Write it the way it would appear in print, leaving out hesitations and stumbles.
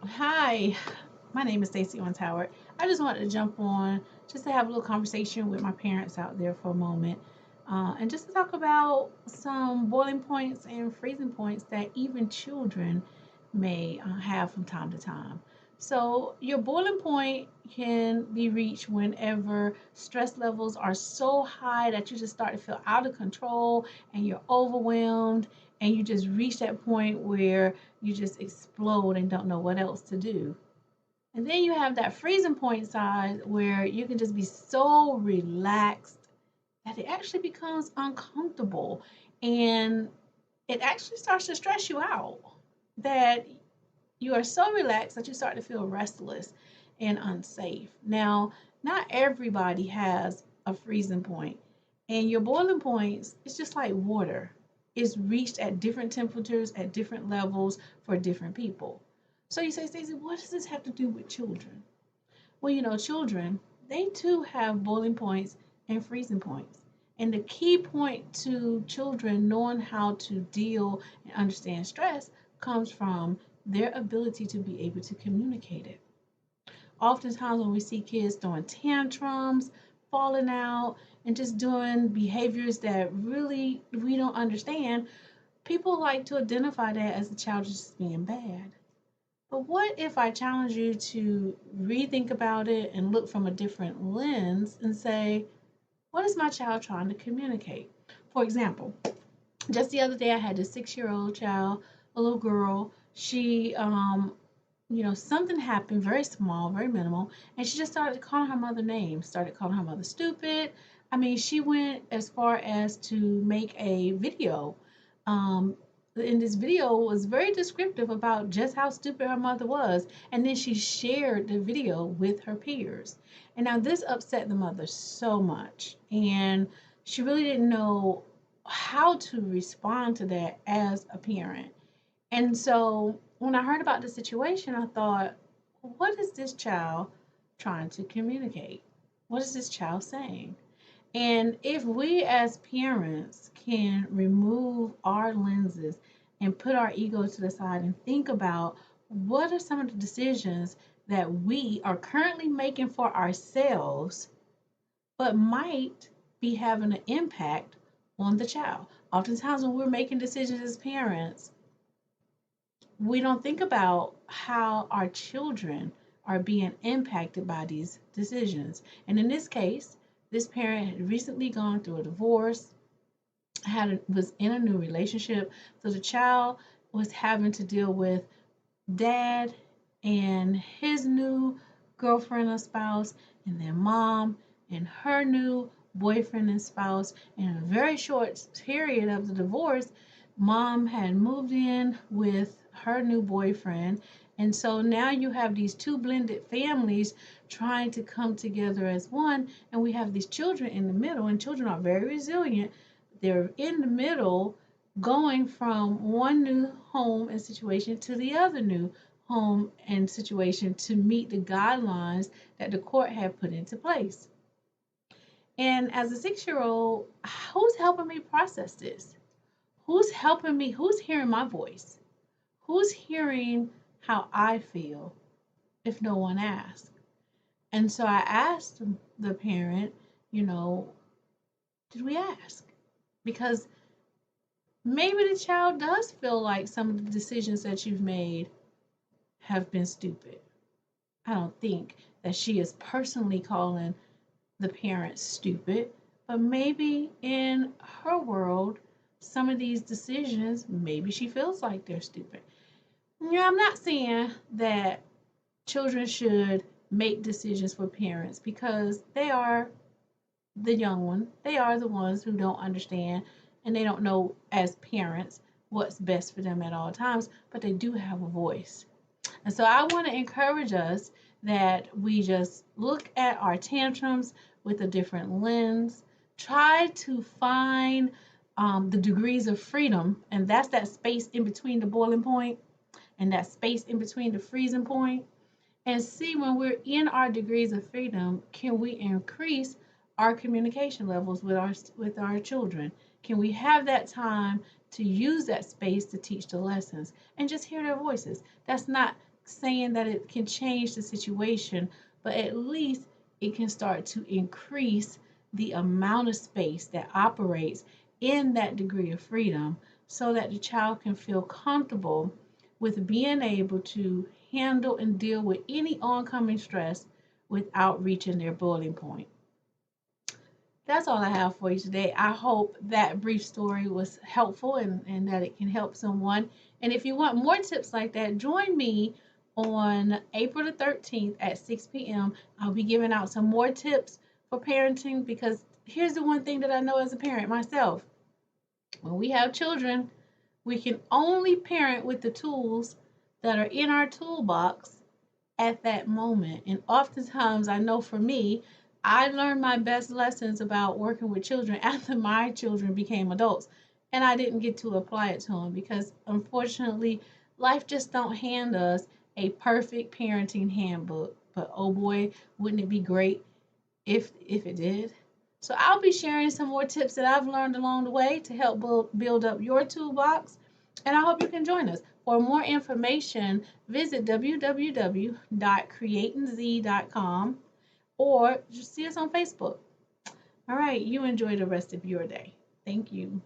Hi, my name is Stacey Owens Howard. I just wanted to jump on just to have a little conversation with my parents out there for a moment, and just to talk about some boiling points and freezing points that even children may have from time to time. So, your boiling point can be reached whenever stress levels are so high that you just start to feel out of control and you're overwhelmed, and you just reach that point where you just explode and don't know what else to do. And then you have that freezing point side where you can just be so relaxed that it actually becomes uncomfortable and it actually starts to stress you out. That you are so relaxed that you start to feel restless and unsafe. Now, not everybody has a freezing point, and your boiling points is just like water. It's reached at different temperatures, at different levels for different people. So you say, Stacey, what does this have to do with children? Well, children, they too have boiling points and freezing points. And the key point to children knowing how to deal and understand stress comes from their ability to be able to communicate it. Oftentimes, when we see kids throwing tantrums, falling out, and just doing behaviors that really we don't understand, people like to identify that as the child just being bad. But what if I challenge you to rethink about it and look from a different lens and say, what is my child trying to communicate? For example, just the other day I had a 6-year-old child, a little girl. Something happened very small, very minimal, and she just started calling her mother names, started calling her mother stupid. I mean, she went as far as to make a video. Um, in this video was very descriptive about just how stupid her mother was, and then she shared the video with her peers. And now this upset the mother so much, and she really didn't know how to respond to that as a parent. And so when I heard about the situation, I thought, what is this child trying to communicate? What is this child saying? And if we as parents can remove our lenses and put our ego to the side and think about what are some of the decisions that we are currently making for ourselves, but might be having an impact on the child. Oftentimes, when we're making decisions as parents, we don't think about how our children are being impacted by these decisions. And in this case, this parent had recently gone through a divorce, was in a new relationship, so the child was having to deal with dad and his new girlfriend or spouse, and then mom and her new boyfriend and spouse. In a very short period of the divorce, mom had moved in with her new boyfriend. And so now you have these two blended families trying to come together as one. And we have these children in the middle, and children are very resilient. They're in the middle, going from one new home and situation to the other new home and situation to meet the guidelines that the court had put into place. And as a 6-year old, who's helping me process this? Who's helping me? Who's hearing my voice? Who's hearing how I feel if no one asks? And so I asked the parent, you know, did we ask? Because maybe the child does feel like some of the decisions that you've made have been stupid. I don't think that she is personally calling the parents stupid, but maybe in her world, some of these decisions, maybe she feels like they're stupid. I'm not saying that children should make decisions for parents because they are the young one. They are the ones who don't understand and they don't know as parents what's best for them at all times, but they do have a voice. And so I want to encourage us that we just look at our tantrums with a different lens, try to find the degrees of freedom, and that's that space in between the boiling point and that space in between the freezing point, and see when we're in our degrees of freedom, can we increase our communication levels with our children? Can we have that time to use that space to teach the lessons and just hear their voices? That's not saying that it can change the situation, but at least it can start to increase the amount of space that operates in that degree of freedom so that the child can feel comfortable with being able to handle and deal with any oncoming stress without reaching their boiling point. That's all I have for you today. I hope that brief story was helpful and that it can help someone. And if you want more tips like that, join me on April the 13th at 6 p.m. I'll be giving out some more tips for parenting because here's the one thing that I know as a parent myself. When we have children, we can only parent with the tools that are in our toolbox at that moment. And oftentimes, I know for me, I learned my best lessons about working with children after my children became adults. And I didn't get to apply it to them because unfortunately, life just don't hand us a perfect parenting handbook. But oh boy, wouldn't it be great if it did? So I'll be sharing some more tips that I've learned along the way to help build up your toolbox. And I hope you can join us. For more information, visit www.creatingz.com or just see us on Facebook. All right, you enjoy the rest of your day. Thank you.